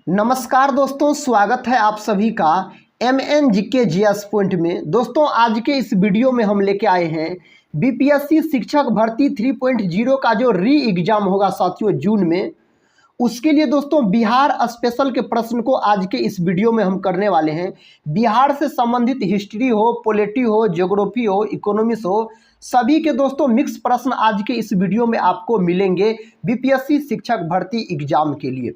नमस्कार दोस्तों, स्वागत है आप सभी का MN GK GS पॉइंट में। दोस्तों आज के इस वीडियो में हम लेके आए हैं बीपीएससी शिक्षक भर्ती 3.0 का जो री एग्जाम होगा साथियों जून में, उसके लिए दोस्तों बिहार स्पेशल के प्रश्न को आज के इस वीडियो में हम करने वाले हैं। बिहार से संबंधित हिस्ट्री हो, पॉलिटी हो, ज्योग्राफी हो, इकोनॉमिक्स हो, सभी के दोस्तों मिक्स प्रश्न आज के इस वीडियो में आपको मिलेंगे बीपीएससी शिक्षक भर्ती एग्जाम के लिए।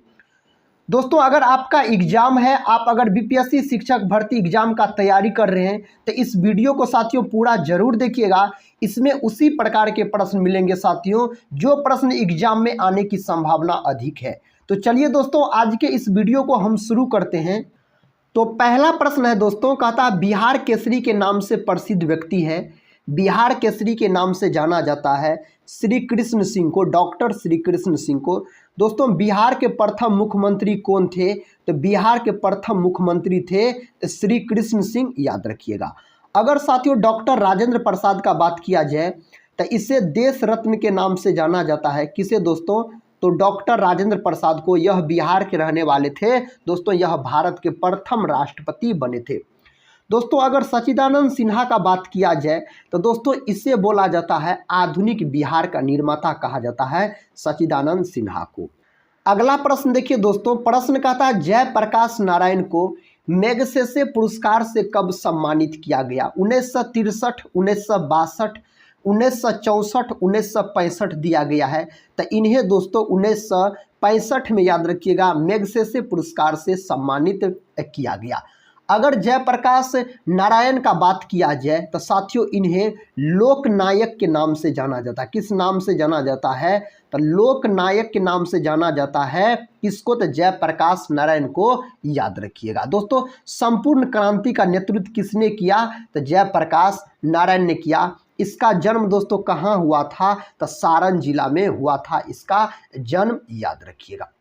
दोस्तों अगर आपका एग्जाम है, आप अगर बीपीएससी शिक्षक भर्ती एग्जाम का तैयारी कर रहे हैं तो इस वीडियो को साथियों पूरा जरूर देखिएगा। इसमें उसी प्रकार के प्रश्न मिलेंगे साथियों जो प्रश्न एग्जाम में आने की संभावना अधिक है। तो चलिए दोस्तों आज के इस वीडियो को हम शुरू करते हैं। तो पहला प्रश्न है दोस्तों, कहता बिहार केसरी के नाम से प्रसिद्ध व्यक्ति है। बिहार केसरी के नाम से जाना जाता है श्री कृष्ण सिंह को, डॉक्टर श्री कृष्ण सिंह को। दोस्तों बिहार के प्रथम मुख्यमंत्री कौन थे? तो बिहार के प्रथम मुख्यमंत्री थे श्री कृष्ण सिंह, याद रखिएगा। अगर साथियों डॉक्टर राजेंद्र प्रसाद का बात किया जाए तो इसे देश रत्न के नाम से जाना जाता है। किसे दोस्तों? तो डॉक्टर राजेंद्र प्रसाद को। यह बिहार के रहने वाले थे दोस्तों, यह भारत के प्रथम राष्ट्रपति बने थे। दोस्तों अगर सच्चिदानंद सिन्हा का बात किया जाए तो दोस्तों इसे बोला जाता है आधुनिक बिहार का निर्माता, कहा जाता है सच्चिदानंद सिन्हा को। अगला प्रश्न देखिए दोस्तों, प्रश्न कहता है जयप्रकाश नारायण को मैग्सेसे पुरस्कार से कब सम्मानित किया गया? 1963, 1962, 1964, 1965 दिया गया है। तो इन्हें दोस्तों 1965 में याद रखिएगा मैग्सेसे पुरस्कार से सम्मानित किया गया। अगर जयप्रकाश नारायण का बात किया जाए तो साथियों इन्हें लोकनायक के नाम से जाना जाता है। किस नाम से जाना जाता है? तो लोकनायक के नाम से जाना जाता है। किसको? तो जयप्रकाश नारायण को, याद रखिएगा। दोस्तों संपूर्ण क्रांति का नेतृत्व किसने किया? तो जयप्रकाश नारायण ने किया। इसका जन्म दोस्तों कहाँ हुआ था? तो सारण जिला में हुआ था इसका जन्म, याद रखिएगा।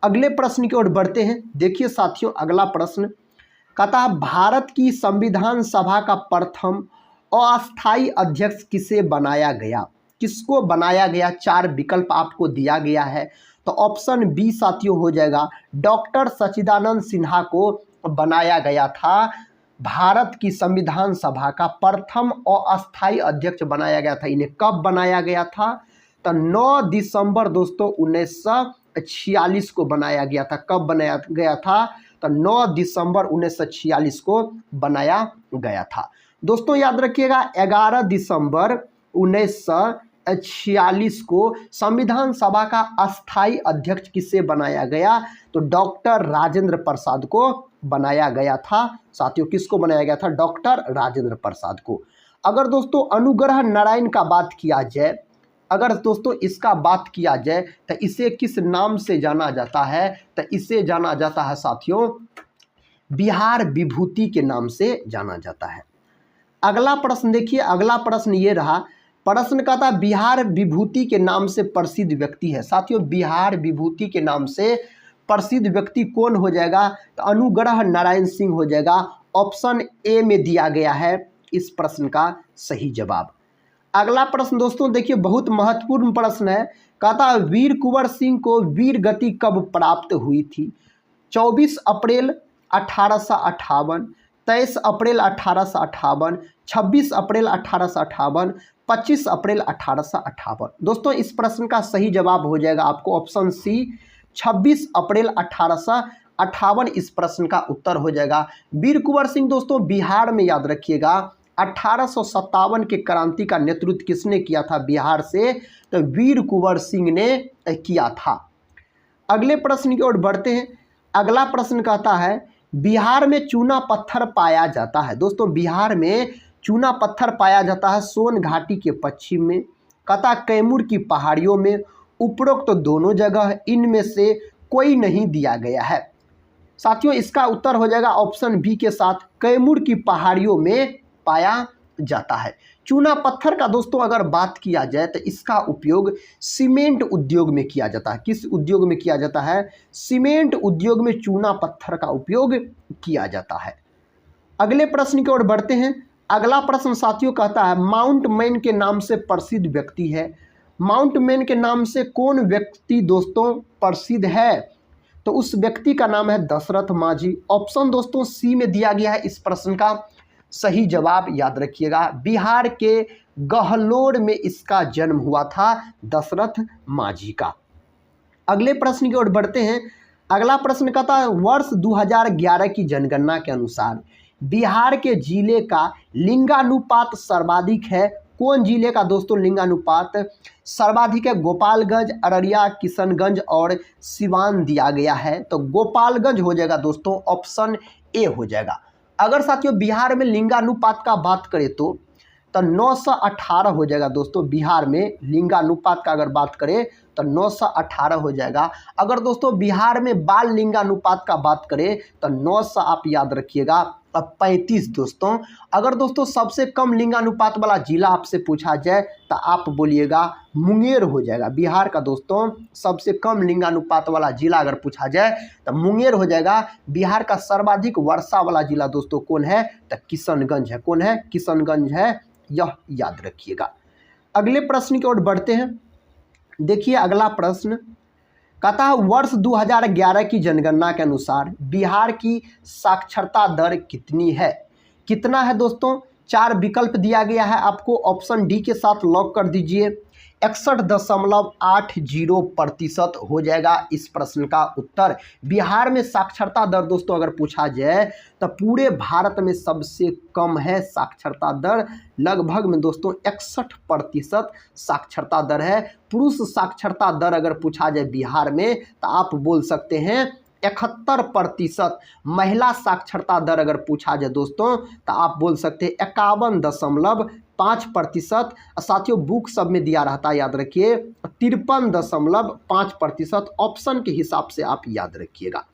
अगले प्रश्न की ओर बढ़ते हैं। देखिए साथियों अगला प्रश्न कहता भारत की संविधान सभा का प्रथम अस्थायी अध्यक्ष किसे बनाया गया? किसको बनाया गया? 4 विकल्प आपको दिया गया है। तो ऑप्शन बी साथियों हो जाएगा डॉक्टर सच्चिदानंद सिन्हा को बनाया गया था। भारत की संविधान सभा का प्रथम अस्थायी अध्यक्ष बनाया गया था। इन्हें कब बनाया गया था? तो 9 दिसंबर दोस्तों 1946 को बनाया गया था। कब बनाया गया था? तो 9 दिसंबर 1946 को बनाया गया था। दोस्तों याद रखिएगा 11 दिसंबर 1946 को संविधान सभा का अस्थायी अध्यक्ष किसे बनाया गया? तो डॉक्टर राजेंद्र प्रसाद को बनाया गया था। साथियों किसको बनाया गया था? डॉक्टर राजेंद्र प्रसाद को। अगर दोस्तों अनुग्रह नारायण का बात किया जाए, अगर दोस्तों इसका बात किया जाए तो इसे किस नाम से जाना जाता है? तो इसे जाना जाता है साथियों बिहार विभूति के नाम से जाना जाता है। अगला प्रश्न देखिए, अगला प्रश्न ये रहा। प्रश्न कहता बिहार विभूति के नाम से प्रसिद्ध व्यक्ति है। साथियों बिहार विभूति के नाम से प्रसिद्ध व्यक्ति कौन हो जाएगा? तो अनुग्रह नारायण सिंह हो जाएगा। ऑप्शन ए में दिया गया है इस प्रश्न का सही जवाब। अगला प्रश्न दोस्तों देखिए बहुत महत्वपूर्ण प्रश्न है। कहता वीर कुंवर सिंह को वीर गति कब प्राप्त हुई थी? 24 अप्रैल 1858, 23 अप्रैल 1858, 26 अप्रैल 1858, 25 अप्रैल 1858। दोस्तों इस प्रश्न का सही जवाब हो जाएगा आपको ऑप्शन सी 26 अप्रैल 1858 इस प्रश्न का उत्तर हो जाएगा। वीर कुंवर सिंह दोस्तों बिहार में, याद रखिएगा 1857 के क्रांति का नेतृत्व किसने किया था बिहार से? तो वीर कुंवर सिंह ने किया था। अगले प्रश्न की ओर बढ़ते हैं। अगला प्रश्न कहता है बिहार में चूना पत्थर पाया जाता है। दोस्तों बिहार में चूना पत्थर पाया जाता है सोन घाटी के पश्चिम में, कहता कैमूर की पहाड़ियों में, उपरोक्त तो दोनों जगह, इनमें से कोई नहीं दिया गया है। साथियों इसका उत्तर हो जाएगा ऑप्शन बी के साथ कैमूर की पहाड़ियों में पाया जाता है। चूना पत्थर का दोस्तों अगर बात किया जाए तो इसका उपयोग सीमेंट उद्योग में किया जाता है। किस उद्योग में किया जाता है? सीमेंट उद्योग में चूना पत्थर का उपयोग किया जाता है। अगले प्रश्न की ओर बढ़ते हैं। अगला प्रश्न साथियों कहता है माउंट मैन के नाम से प्रसिद्ध व्यक्ति है। माउंट मैन के नाम से कौन व्यक्ति दोस्तों प्रसिद्ध है? तो उस व्यक्ति का नाम है दशरथ माझी। ऑप्शन दोस्तों सी में दिया गया है इस प्रश्न का सही जवाब, याद रखिएगा। बिहार के गहलोर में इसका जन्म हुआ था दशरथ माझी का। अगले प्रश्न की ओर बढ़ते हैं। अगला प्रश्न कहता है वर्ष 2011 की जनगणना के अनुसार बिहार के जिले का लिंगानुपात सर्वाधिक है। कौन जिले का दोस्तों लिंगानुपात सर्वाधिक है? गोपालगंज, अररिया, किशनगंज और सिवान दिया गया है। तो गोपालगंज हो जाएगा दोस्तों, ऑप्शन ए हो जाएगा। अगर साथियों बिहार में लिंगानुपात का बात करें तो 918 हो जाएगा दोस्तों। बिहार में लिंगानुपात का अगर बात करें तो 918 हो जाएगा। अगर दोस्तों बिहार में बाल लिंगानुपात का बात करें तो 900 आप याद रखिएगा, अब 35 दोस्तों। अगर दोस्तों सबसे कम लिंगानुपात वाला जिला आपसे पूछा जाए तो आप बोलिएगा मुंगेर हो जाएगा। बिहार का दोस्तों सबसे कम लिंगानुपात वाला जिला अगर पूछा जाए तो मुंगेर हो जाएगा। बिहार का सर्वाधिक वर्षा वाला जिला दोस्तों कौन है? तो किशनगंज है। कौन है? किशनगंज है, यह याद रखिएगा। अगले प्रश्न की ओर बढ़ते हैं। देखिए अगला प्रश्न कहता है वर्ष 2011 की जनगणना के अनुसार बिहार की साक्षरता दर कितनी है? कितना है दोस्तों? 4 विकल्प दिया गया है आपको, ऑप्शन डी के साथ लॉक कर दीजिए। 61.80% हो जाएगा इस प्रश्न का उत्तर। बिहार में साक्षरता दर दोस्तों अगर पूछा जाए तो पूरे भारत में सबसे कम है साक्षरता दर, लगभग में दोस्तों 61% साक्षरता दर है। पुरुष साक्षरता दर अगर पूछा जाए बिहार में तो आप बोल सकते हैं 71%। महिला साक्षरता दर अगर पूछा जाए दोस्तों तो आप बोल सकते हैं 51.5%। साथियों बुक सब में दिया रहता है, याद रखिए 53.5%। ऑप्शन के हिसाब से आप याद रखिएगा।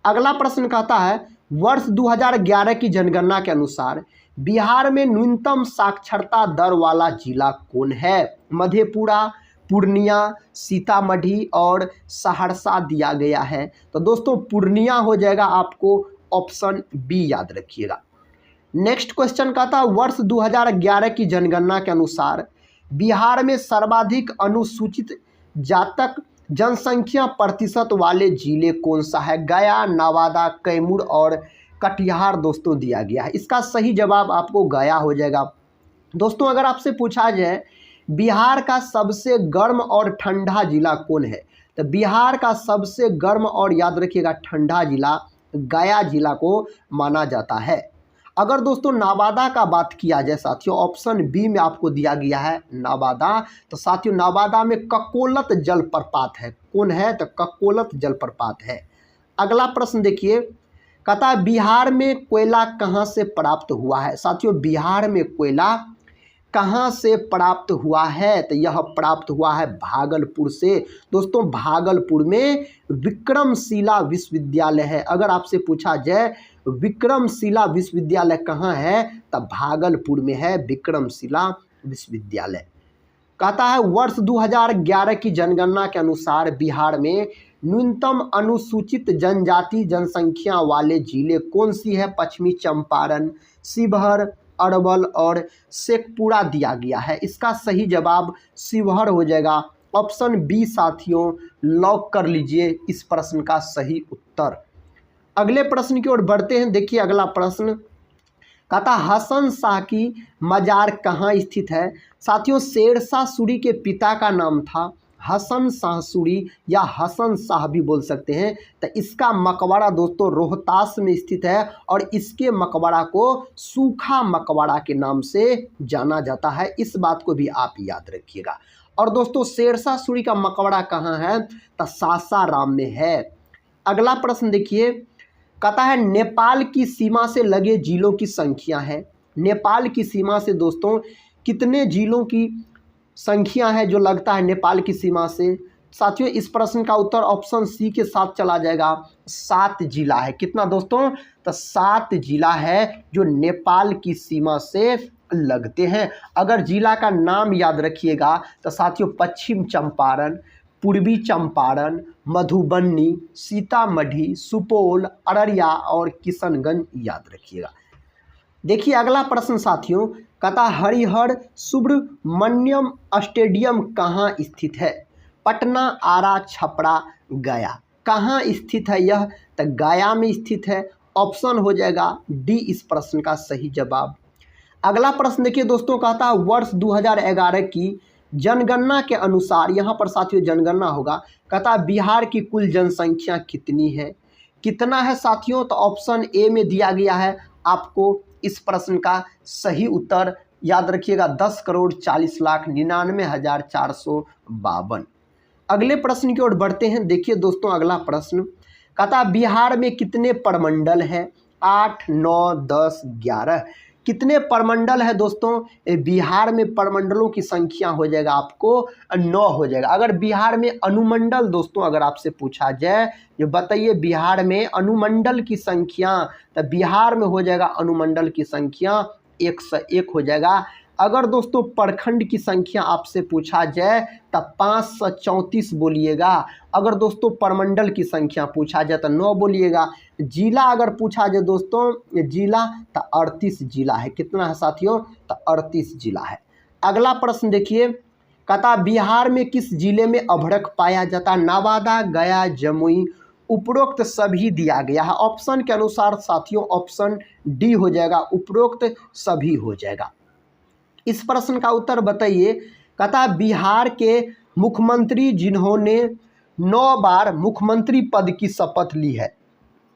अगला प्रश्न कहता है वर्ष 2011 की जनगणना के अनुसार बिहार में न्यूनतम साक्षरता दर वाला जिला कौन है? मधेपुरा, पूर्णिया, सीतामढ़ी और सहरसा दिया गया है। तो दोस्तों पूर्णिया हो जाएगा, आपको ऑप्शन बी याद रखिएगा। नेक्स्ट क्वेश्चन कहता है वर्ष 2011 की जनगणना के अनुसार बिहार में सर्वाधिक अनुसूचित जातक जनसंख्या प्रतिशत वाले जिले कौन सा है? गया, नवादा, कैमूर और कटिहार दोस्तों दिया गया है। इसका सही जवाब आपको गया हो जाएगा। दोस्तों अगर आपसे पूछा जाए बिहार का सबसे गर्म और ठंडा जिला कौन है, तो बिहार का सबसे गर्म और याद रखिएगा ठंडा जिला गया जिला को माना जाता है। अगर दोस्तों नवादा का बात किया जाए साथियों, ऑप्शन बी में आपको दिया गया है नवादा। तो साथियों नवादा में ककोलत जलप्रपात है। कौन है? तो ककोलत जलप्रपात है। अगला प्रश्न देखिए, कहता है बिहार में कोयला कहाँ से प्राप्त हुआ है? साथियों बिहार में कोयला कहाँ से प्राप्त हुआ है? तो यह प्राप्त हुआ है भागलपुर से। दोस्तों भागलपुर में विक्रमशिला विश्वविद्यालय है। अगर आपसे पूछा जाए विक्रमशिला विश्वविद्यालय कहाँ है, तब भागलपुर में है विक्रमशिला विश्वविद्यालय। कहता है वर्ष 2011 की जनगणना के अनुसार बिहार में न्यूनतम अनुसूचित जनजाति जनसंख्या वाले जिले कौन सी है? पश्चिमी चंपारण, शिवहर, अरवल और शेखपुरा दिया गया है। इसका सही जवाब शिवहर हो जाएगा। ऑप्शन बी साथियों लॉक कर लीजिए इस प्रश्न का सही उत्तर। अगले प्रश्न की ओर बढ़ते हैं। देखिए अगला प्रश्न कहता हसन शाह की मजार कहाँ स्थित है? साथियों शेरशाह सूरी के पिता का नाम था हसन शाह सूरी या हसन शाह भी बोल सकते हैं। तो इसका मकबरा दोस्तों रोहतास में स्थित है और इसके मकबरा को सूखा मकबरा के नाम से जाना जाता है। इस बात को भी आप याद रखिएगा। और दोस्तों शेरशाह सूरी का मकबरा कहाँ है? तो सासाराम में है। अगला प्रश्न देखिए, कहता है नेपाल की सीमा से लगे जिलों की संख्या है। नेपाल की सीमा से दोस्तों कितने जिलों की संख्या है जो लगता है नेपाल की सीमा से? साथियों इस प्रश्न का उत्तर ऑप्शन सी के साथ चला जाएगा। 7 जिला है। कितना दोस्तों? तो 7 जिला है जो नेपाल की सीमा से लगते हैं। अगर जिला का नाम याद रखिएगा तो साथियों पश्चिम चंपारण, पूर्वी चंपारण, मधुबनी, सीतामढ़ी, सुपौल, अररिया और किशनगंज याद रखिएगा। देखिए अगला प्रश्न साथियों, कहता हरिहर सुब्रमण्यम स्टेडियम कहाँ स्थित है? पटना, आरा, छपरा, गया। कहाँ स्थित है यह? तो गया में स्थित है। ऑप्शन हो जाएगा डी इस प्रश्न का सही जवाब। अगला प्रश्न देखिए दोस्तों, कहता है वर्ष 2011 की जनगणना के अनुसार, यहाँ पर साथियों जनगणना होगा, कहता है बिहार की कुल जनसंख्या कितनी है? कितना है साथियों? तो ऑप्शन ए में दिया गया है आपको इस प्रश्न का सही उत्तर। याद रखिएगा 10,40,99,452। अगले प्रश्न की ओर बढ़ते हैं। देखिए दोस्तों अगला प्रश्न कहता है बिहार में कितने प्रमंडल हैं? 8, 9, 10, 11। कितने प्रमंडल है दोस्तों? बिहार में प्रमंडलों की संख्या हो जाएगा आपको 9 हो जाएगा। अगर बिहार में अनुमंडल दोस्तों अगर आपसे पूछा जाए, जो बताइए बिहार में अनुमंडल की संख्या, तो बिहार में हो जाएगा अनुमंडल की संख्या 101 हो जाएगा। अगर दोस्तों प्रखंड की संख्या आपसे पूछा जाए तो 534 बोलिएगा। अगर दोस्तों प्रमंडल की संख्या पूछा जाए तो 9 बोलिएगा। जिला अगर पूछा जाए दोस्तों जिला, तो 38 जिला है। कितना है साथियों? तो 38 जिला है। अगला प्रश्न देखिए, कहता बिहार में किस जिले में अभ्रक पाया जाता है? नवादा, गया, जमुई। उपरोक्त सभी दिया गया है। ऑप्शन के अनुसार साथियों ऑप्शन डी हो जाएगा, उपरोक्त सभी हो जाएगा। इस प्रश्न का उत्तर बताइए। कहता बिहार के मुख्यमंत्री जिन्होंने 9 बार मुख्यमंत्री पद की शपथ ली है,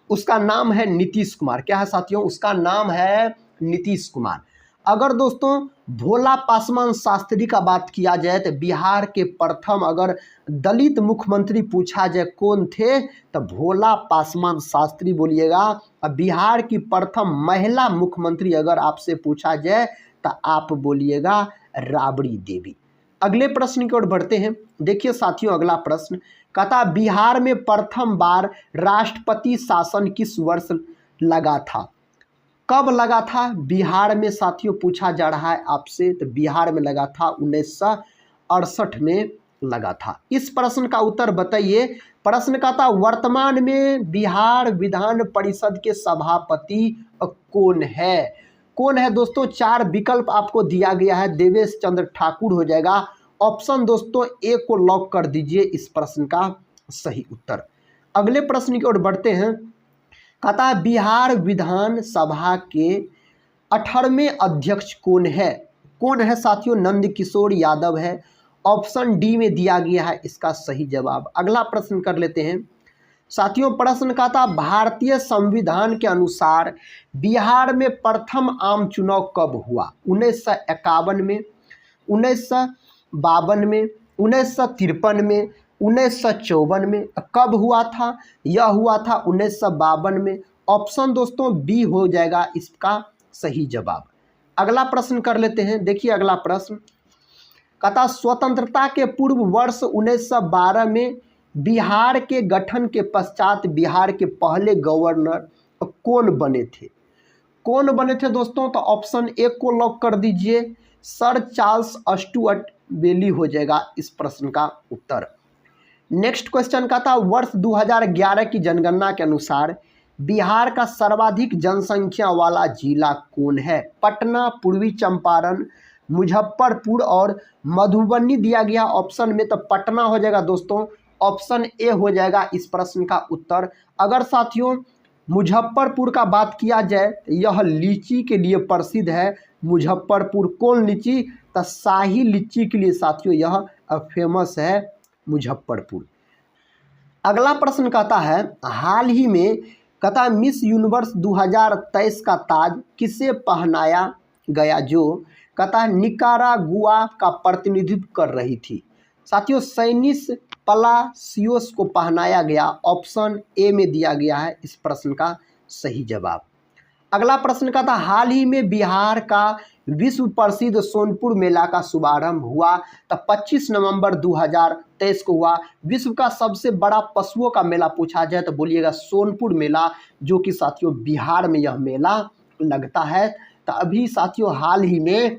उसका नाम है नीतीश कुमार। क्या है साथियों? उसका नाम है नीतीश कुमार। अगर दोस्तों भोला पासवान शास्त्री का बात किया जाए तो बिहार के प्रथम अगर दलित मुख्यमंत्री पूछा जाए कौन थे, तो भोला पासवान शास्त्री बोलिएगा। अब बिहार की प्रथम महिला मुख्यमंत्री अगर आपसे पूछा जाए तो आप बोलिएगा राबड़ी देवी। अगले प्रश्न की ओर बढ़ते हैं। देखिए साथियों अगला प्रश्न कहता बिहार में प्रथम बार राष्ट्रपति शासन किस वर्ष लगा था? कब लगा था बिहार में साथियों पूछा जा रहा है आपसे, तो बिहार में लगा था 1968 में लगा था। इस प्रश्न का उत्तर बताइए। प्रश्न कहता वर्तमान में बिहार विधान परिषद के सभापति कौन है? कौन है दोस्तों? 4 विकल्प आपको दिया गया है। देवेश चंद्र ठाकुर हो जाएगा। ऑप्शन दोस्तों ए को लॉक कर दीजिए इस प्रश्न का सही उत्तर। अगले प्रश्न की ओर बढ़ते हैं। कहता बिहार विधान सभा के 18वें अध्यक्ष कौन है? कौन है साथियों? नंद किशोर यादव है। ऑप्शन डी में दिया गया है इसका सही जवाब। अगला प्रश्न कर लेते हैं साथियों। प्रश्न कहता भारतीय संविधान के अनुसार बिहार में प्रथम आम चुनाव कब हुआ? 1951 में, 1952 में, 1953 में, 1954 में। कब हुआ था? यह हुआ था 1952 में। ऑप्शन दोस्तों बी हो जाएगा इसका सही जवाब। अगला प्रश्न कर लेते हैं। देखिए अगला प्रश्न कहता स्वतंत्रता के पूर्व वर्ष 1912 में बिहार के गठन के पश्चात बिहार के पहले गवर्नर कौन बने थे? कौन बने थे दोस्तों? तो ऑप्शन ए को लॉक कर दीजिए, सर चार्ल्स स्टुअर्ट बेली हो जाएगा इस प्रश्न का उत्तर। नेक्स्ट क्वेश्चन का था वर्ष 2011 की जनगणना के अनुसार बिहार का सर्वाधिक जनसंख्या वाला जिला कौन है? पटना, पूर्वी चंपारण, मुजफ्फरपुर और मधुबनी दिया गया ऑप्शन में। तो पटना हो जाएगा दोस्तों, ऑप्शन ए हो जाएगा इस प्रश्न का उत्तर। अगर साथियों मुजफ्फरपुर का बात किया जाए तो यह लीची के लिए प्रसिद्ध है। मुजफ्फरपुर कौन लीची? तो शाही लीची के लिए साथियों यह फेमस है मुजफ्फरपुर। अगला प्रश्न कहता है हाल ही में कहता मिस यूनिवर्स 2023 का ताज किसे पहनाया गया, जो कहता निकारागुआ का प्रतिनिधित्व कर रही थी? साथियों सैनिस पलासियोस को पहनाया गया। ऑप्शन ए में दिया गया है इस प्रश्न का सही जवाब। अगला प्रश्न का था हाल ही में बिहार का विश्व प्रसिद्ध सोनपुर मेला का शुभारंभ हुआ। तो 25 नवंबर 2023 को हुआ। विश्व का सबसे बड़ा पशुओं का मेला पूछा जाए तो बोलिएगा सोनपुर मेला, जो कि साथियों बिहार में यह मेला लगता है। तो अभी साथियों हाल ही में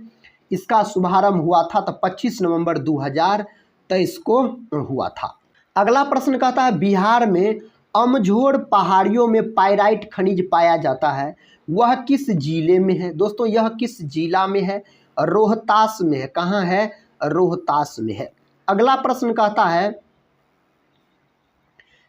इसका शुभारंभ हुआ था, तो 25 नवंबर 2023 को हुआ था। अगला प्रश्न कहता है बिहार में अमझोर पहाड़ियों में पाइराइट खनिज पाया जाता है, वह किस जिले में है? दोस्तों यह किस जिला में है? रोहतास में है। कहाँ है? रोहतास में है। अगला प्रश्न कहता है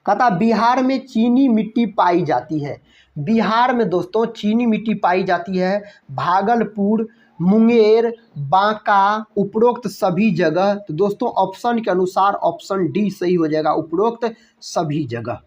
कहता बिहार में चीनी मिट्टी पाई जाती है। बिहार में दोस्तों चीनी मिट्टी पाई जाती है भागलपुर, मुंगेर, बांका, उपरोक्त सभी जगह। तो दोस्तों ऑप्शन के अनुसार ऑप्शन डी सही हो जाएगा, उपरोक्त सभी जगह।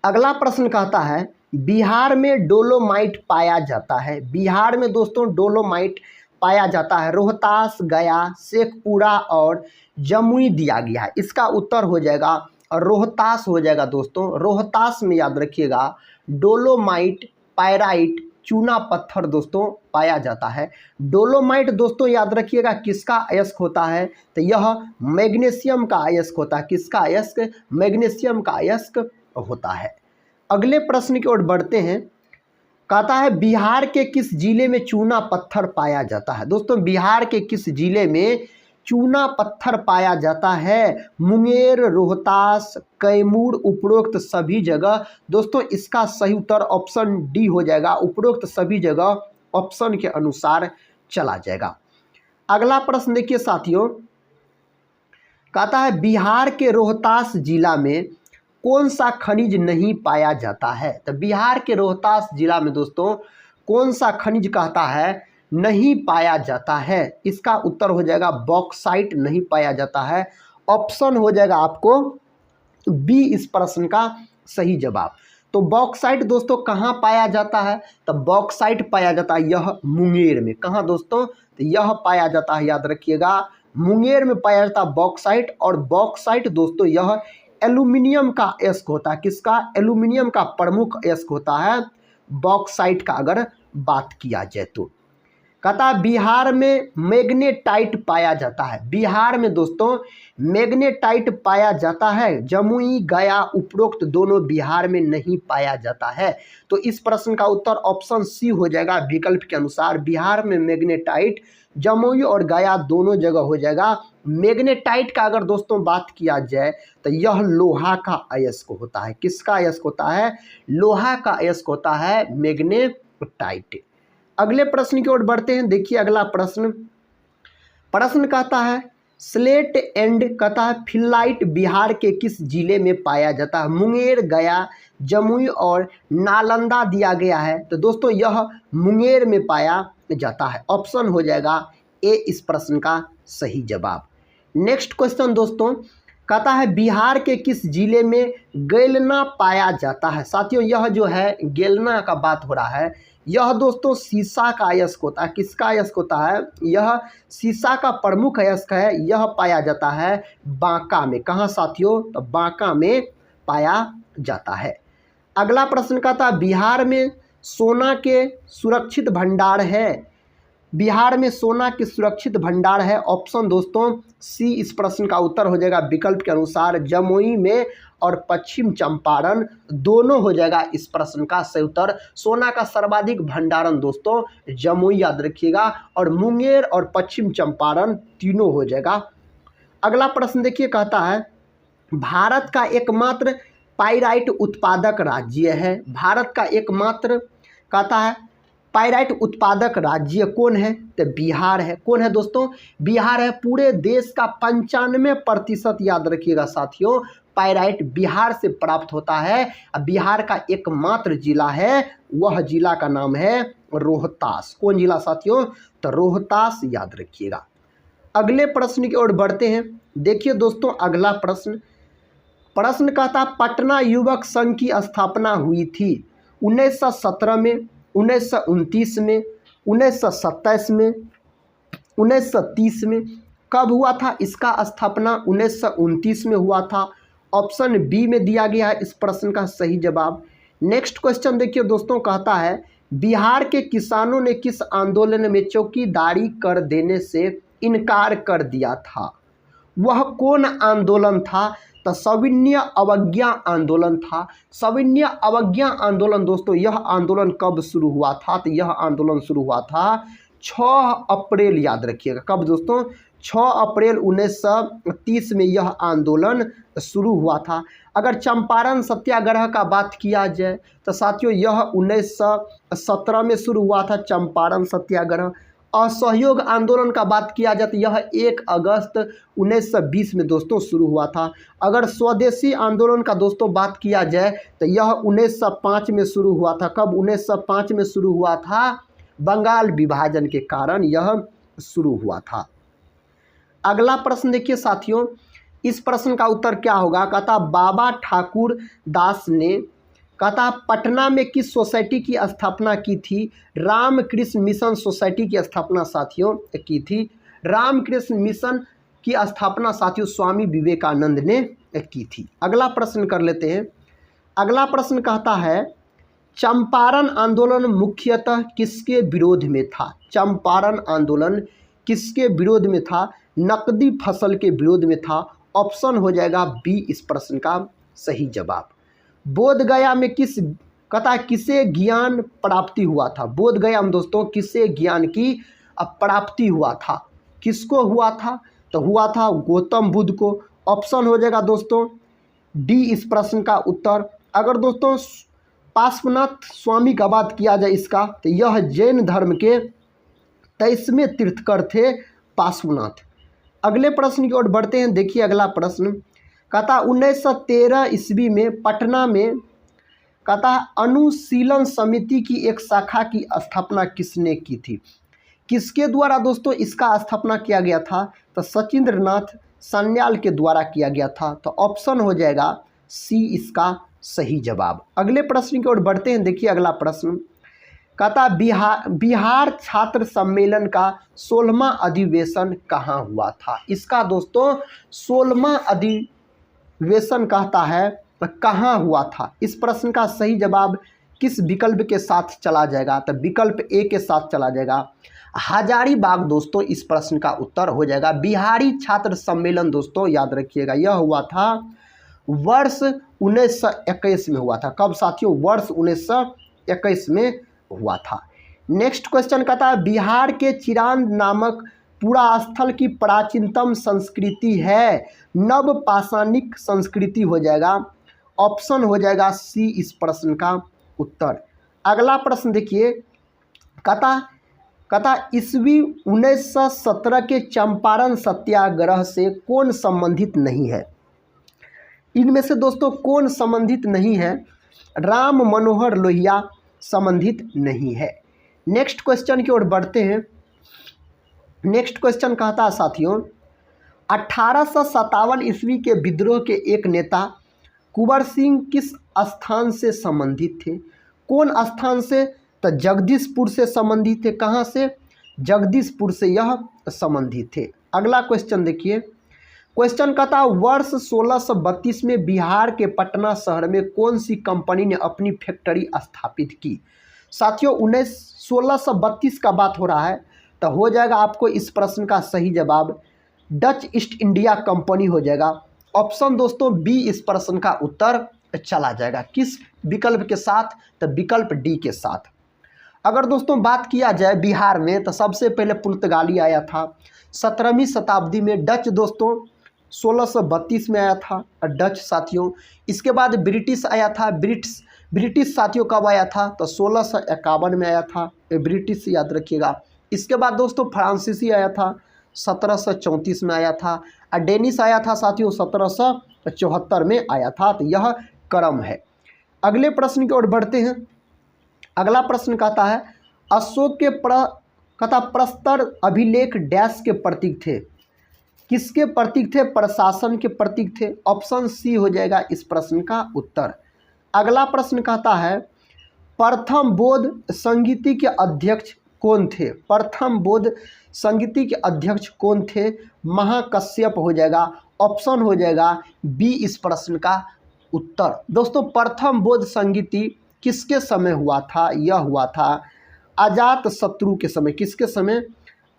अगला प्रश्न कहता है बिहार में डोलोमाइट पाया जाता है। बिहार में दोस्तों डोलोमाइट पाया जाता है रोहतास, गया, शेखपुरा और जमुई दिया गया है। इसका उत्तर हो जाएगा रोहतास हो जाएगा दोस्तों। रोहतास में याद रखिएगा डोलोमाइट, पायराइट, चूना पत्थर दोस्तों पाया जाता है। डोलोमाइट दोस्तों याद रखिएगा किसका अयस्क होता है, तो यह मैग्नीशियम का अयस्क होता है। किसका अयस्क? मैग्नीशियम का अयस्क होता है। अगले प्रश्न की ओर बढ़ते हैं। कहता है बिहार के किस जिले में चूना पत्थर पाया जाता है। दोस्तों बिहार के किस जिले में चूना पत्थर पाया जाता है? मुंगेर, रोहतास, कैमूर, उपरोक्त सभी जगह। दोस्तों इसका सही उत्तर ऑप्शन डी हो जाएगा, उपरोक्त सभी जगह ऑप्शन के अनुसार चला जाएगा। अगला प्रश्न देखिए साथियों, कहता है बिहार के रोहतास जिला में कौन सा खनिज नहीं पाया जाता है। तो बिहार के रोहतास जिला में दोस्तों कौन सा खनिज कहता है नहीं पाया जाता है? इसका उत्तर हो जाएगा बॉक्साइट नहीं पाया जाता है। ऑप्शन हो जाएगा आपको बी इस प्रश्न का सही जवाब। तो बॉक्साइट दोस्तों कहाँ पाया जाता है? तो बॉक्साइट पाया जाता है यह मुंगेर में। कहाँ दोस्तों? तो यह पाया जाता है, याद रखिएगा मुंगेर में पाया जाता है बॉक्साइट। और बॉक्साइट दोस्तों यह एल्यूमिनियम का अयस्क होता है। किसका? एल्यूमिनियम का प्रमुख अयस्क होता है बॉक्साइट का, अगर बात किया जाए तो। कहता बिहार में मैग्नेटाइट पाया जाता है। बिहार में दोस्तों मैग्नेटाइट पाया जाता है। जमुई, गया, उपरोक्त दोनों बिहार में नहीं पाया जाता है। तो इस प्रश्न का उत्तर ऑप्शन सी हो जाएगा विकल्प के अनुसार। बिहार में मैग्नेटाइट जमुई और गया दोनों जगह हो जाएगा। मैग्नेटाइट का अगर दोस्तों बात किया जाए तो यह लोहा का अयस्क होता है। किसका अयस्क होता है? लोहा का अयस्क होता है मैग्नेटाइट। अगले प्रश्न की ओर बढ़ते हैं। देखिए अगला प्रश्न कहता है स्लेट एंड कहता है फिलाइट बिहार के किस जिले में पाया जाता है? मुंगेर, गया, जमुई और नालंदा दिया गया है। तो दोस्तों यह मुंगेर में पाया जाता है। ऑप्शन हो जाएगा ए इस प्रश्न का सही जवाब। नेक्स्ट क्वेश्चन दोस्तों कहता है बिहार के किस जिले में गेलना पाया जाता है? साथियों यह जो है गेलना का बात हो रहा है, यह दोस्तों सीसा का अयस्क होता है। किसका अयस्क होता है? यह सीसा का प्रमुख अयस्क है। यह पाया जाता है बांका में। कहाँ साथियों? तो बांका में पाया जाता है। अगला प्रश्न कहता है बिहार में सोना के सुरक्षित भंडार है। बिहार में सोना के सुरक्षित भंडार है। ऑप्शन दोस्तों सी इस प्रश्न का उत्तर हो जाएगा विकल्प के अनुसार। जमुई में और पश्चिम चंपारण दोनों हो जाएगा इस प्रश्न का सही उत्तर। सोना का सर्वाधिक भंडारण दोस्तों जमुई याद रखिएगा, और मुंगेर और पश्चिम चंपारण तीनों हो जाएगा। अगला प्रश्न देखिए कहता है भारत का एकमात्र पाइराइट उत्पादक राज्य है। भारत का एकमात्र कहता है पाइराइट उत्पादक राज्य कौन है? तो बिहार है। कौन है दोस्तों? बिहार है। पूरे देश का 95% याद रखिएगा साथियों पाइराइट बिहार से प्राप्त होता है। बिहार का एकमात्र जिला है, वह जिला का नाम है रोहतास। कौन जिला साथियों? तो रोहतास याद रखिएगा। अगले प्रश्न की ओर बढ़ते हैं। देखिए दोस्तों अगला प्रश्न कहता पटना युवक संघ की स्थापना हुई थी 1917 में, 1929 में, 1927 में, 1930 में। कब हुआ था इसका स्थापना? 1929 में हुआ था। ऑप्शन बी में दिया गया है इस प्रश्न का सही जवाब। नेक्स्ट क्वेश्चन देखिए दोस्तों कहता है बिहार के किसानों ने किस आंदोलन में चौकीदारी कर देने से इनकार कर दिया था? वह कौन आंदोलन था? तो सविनय अवज्ञा आंदोलन था। सविनय अवज्ञा आंदोलन दोस्तों यह आंदोलन कब शुरू हुआ था? तो यह आंदोलन शुरू हुआ था 6 अप्रैल याद रखिएगा। कब दोस्तों? 6 अप्रैल 1930 में यह आंदोलन शुरू हुआ था। अगर चंपारण सत्याग्रह का बात किया जाए तो साथियों यह 1917 में शुरू हुआ था चंपारण सत्याग्रह। असहयोग आंदोलन का बात किया जाए तो यह 1 अगस्त 1920 में दोस्तों शुरू हुआ था। अगर स्वदेशी आंदोलन का दोस्तों बात किया जाए तो यह 1905 में शुरू हुआ था। कब 1905 में शुरू हुआ था? बंगाल विभाजन के कारण यह शुरू हुआ था। अगला प्रश्न देखिए साथियों, इस प्रश्न का उत्तर क्या होगा? कहता बाबा ठाकुर दास ने कहता पटना में किस सोसाइटी की स्थापना की थी? रामकृष्ण मिशन सोसाइटी की स्थापना साथियों की थी। रामकृष्ण मिशन की स्थापना साथियों स्वामी विवेकानंद ने की थी। अगला प्रश्न कर लेते हैं। अगला प्रश्न कहता है चंपारण आंदोलन मुख्यतः किसके विरोध में था? चंपारण आंदोलन किसके विरोध में था? नकदी फसल के विरोध में था। ऑप्शन हो जाएगा बी इस प्रश्न का सही जवाब। बोध गया में किसे ज्ञान प्राप्ति हुआ था? बोध गया में दोस्तों किसे ज्ञान की प्राप्ति हुआ था? किसको हुआ था? तो हुआ था गौतम बुद्ध को। ऑप्शन हो जाएगा दोस्तों डी इस प्रश्न का उत्तर। अगर दोस्तों पार्श्वनाथ स्वामी का बात किया जाए इसका तो यह जैन धर्म के 23वें तीर्थकर थे पार्श्वनाथ। अगले प्रश्न की ओर बढ़ते हैं। देखिए अगला प्रश्न कहता 1913 ईस्वी में पटना में कहता अनुशीलन समिति की एक शाखा की स्थापना किसने की थी? किसके द्वारा दोस्तों इसका स्थापना किया गया था? तो सचिंद्रनाथ सान्याल के द्वारा किया गया था। तो ऑप्शन हो जाएगा सी इसका सही जवाब। अगले प्रश्न की ओर बढ़ते हैं। देखिए अगला प्रश्न कहता बिहार छात्र सम्मेलन का 16वां अधिवेशन कहाँ हुआ था? इसका दोस्तों 16वां अधिवेशन कहता है तो कहाँ हुआ था? इस प्रश्न का सही जवाब किस विकल्प के साथ चला जाएगा? तो विकल्प ए के साथ चला जाएगा। हजारीबाग दोस्तों इस प्रश्न का उत्तर हो जाएगा। बिहारी छात्र सम्मेलन दोस्तों याद रखिएगा यह हुआ था वर्ष 1921 में हुआ था। कब साथियों? वर्ष 1921 में हुआ था। नेक्स्ट क्वेश्चन कहता है बिहार के चिरांद नामक पुरा स्थल की प्राचीनतम संस्कृति है? नव पाषाणिक संस्कृति हो जाएगा। ऑप्शन हो जाएगा सी इस प्रश्न का उत्तर। अगला प्रश्न देखिए कहता ईस्वी 1917 के चंपारण सत्याग्रह से कौन संबंधित नहीं है? इनमें से दोस्तों कौन संबंधित नहीं है? राम मनोहर लोहिया संबंधित नहीं है। नेक्स्ट क्वेश्चन की ओर बढ़ते हैं। नेक्स्ट क्वेश्चन कहता है साथियों 1857 ईस्वी के विद्रोह के एक नेता कुंवर सिंह किस स्थान से संबंधित थे? कौन स्थान से? तो जगदीशपुर से संबंधित थे। कहाँ से? जगदीशपुर से यह संबंधित थे। अगला क्वेश्चन देखिए। क्वेश्चन कहता है वर्ष 1632 में बिहार के पटना शहर में कौन सी कंपनी ने अपनी फैक्ट्री स्थापित की? साथियों 1632 का बात हो रहा है तो हो जाएगा आपको इस प्रश्न का सही जवाब डच ईस्ट इंडिया कंपनी हो जाएगा। ऑप्शन दोस्तों बी इस प्रश्न का उत्तर चला जाएगा। किस विकल्प के साथ? तो विकल्प डी के साथ। अगर दोस्तों बात किया जाए बिहार में तो सबसे पहले पुर्तगाली आया था 17वीं शताब्दी में। डच दोस्तों 1632 में आया था डच साथियों। इसके बाद ब्रिटिश आया था। ब्रिटिश साथियों कब आया था? तो 1651 में आया था ब्रिटिश याद रखिएगा। इसके बाद दोस्तों फ्रांसीसी आया था 1734 में आया था। और डेनिश आया था साथियों 1774 में आया था। तो यह क्रम है। अगले प्रश्न की ओर बढ़ते हैं। अगला प्रश्न कहता है अशोक के प्रस्तर अभिलेख डैश के प्रतीक थे? किसके प्रतीक थे? प्रशासन के प्रतीक थे। ऑप्शन सी हो जाएगा इस प्रश्न का उत्तर। अगला प्रश्न कहता है प्रथम बौद्ध संगीति के अध्यक्ष कौन थे? प्रथम बौद्ध संगीति के अध्यक्ष कौन थे? महाकश्यप हो जाएगा। ऑप्शन हो जाएगा बी इस प्रश्न का उत्तर। दोस्तों प्रथम बौद्ध संगीति किसके समय हुआ था? यह हुआ था अजात शत्रु के समय। किसके समय?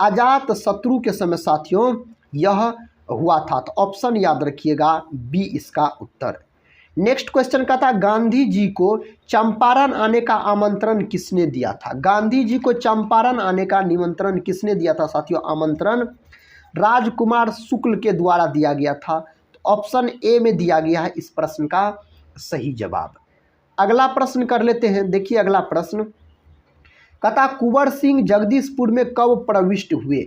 अजात शत्रु के समय साथियों यह हुआ था। तो ऑप्शन याद रखिएगा बी इसका उत्तर। नेक्स्ट क्वेश्चन का था गांधी जी को चंपारण आने का आमंत्रण किसने दिया था? गांधी जी को चंपारण आने का निमंत्रण किसने दिया था साथियों? आमंत्रण राजकुमार शुक्ल के द्वारा दिया गया था। तो ऑप्शन ए में दिया गया है इस प्रश्न का सही जवाब। अगला प्रश्न कर लेते हैं। देखिए अगला प्रश्न कहता कुंवर सिंह जगदीशपुर में कब प्रविष्ट हुए?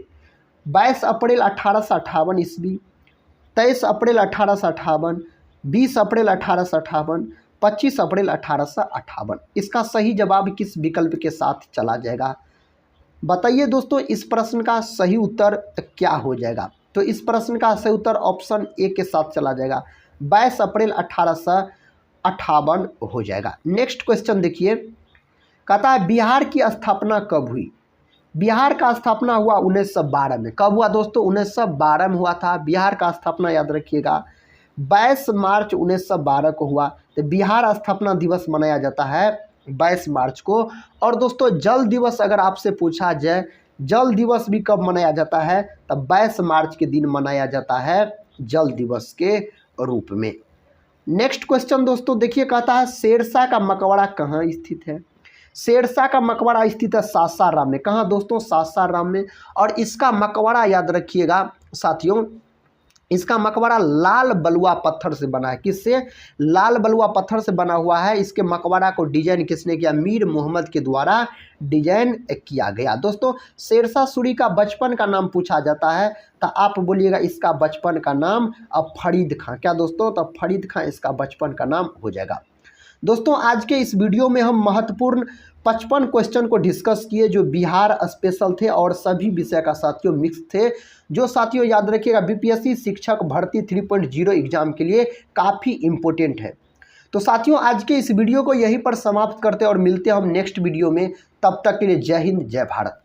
22 अप्रैल 1858 ईस्वी, 23 अप्रैल 1858, 20 अप्रैल 1858, 25 अप्रैल 1858। इसका सही जवाब किस विकल्प के साथ चला जाएगा? बताइए दोस्तों, इस प्रश्न का सही उत्तर क्या हो जाएगा? तो इस प्रश्न का सही उत्तर ऑप्शन ए के साथ चला जाएगा, 22 अप्रैल 1858 हो जाएगा। नेक्स्ट क्वेश्चन देखिए, कहता है बिहार की स्थापना कब हुई? बिहार का स्थापना हुआ 1912 में। कब हुआ दोस्तों? 1912 में हुआ था। बिहार का स्थापना याद रखिएगा 22 मार्च 1912 को हुआ। तो बिहार स्थापना दिवस मनाया जाता है 22 मार्च को। और दोस्तों जल दिवस अगर आपसे पूछा जाए, जल दिवस भी कब मनाया जाता है? तब 22 मार्च के दिन मनाया जाता है जल दिवस के रूप में। नेक्स्ट क्वेश्चन दोस्तों देखिए, कहता है शेरशाह का मकबरा कहाँ स्थित है? शेरशाह का मकबरा स्थित है सासाराम में। कहाँ दोस्तों? सासाराम में। और इसका मकबरा याद रखिएगा साथियों, इसका मकबरा लाल बलुआ पत्थर से बना है। किससे? लाल बलुआ पत्थर से बना हुआ है। इसके मकबरा को डिजाइन किसने किया? मीर मोहम्मद के द्वारा डिजाइन किया गया। दोस्तों शेरशाह सूरी का बचपन का नाम पूछा जाता है तो आप बोलिएगा इसका बचपन का नाम अब फरीद खां। क्या दोस्तों? तो फरीद खां इसका बचपन का नाम हो जाएगा। दोस्तों आज के इस वीडियो में हम महत्वपूर्ण 55 क्वेश्चन को डिस्कस किए जो बिहार स्पेशल थे और सभी विषय का साथियों मिक्स थे, जो साथियों याद रखिएगा बीपीएससी शिक्षक भर्ती 3.0 एग्जाम के लिए काफ़ी इम्पोर्टेंट है। तो साथियों आज के इस वीडियो को यहीं पर समाप्त करते हैं और मिलते हैं हम नेक्स्ट वीडियो में। तब तक के लिए जय हिंद, जय भारत।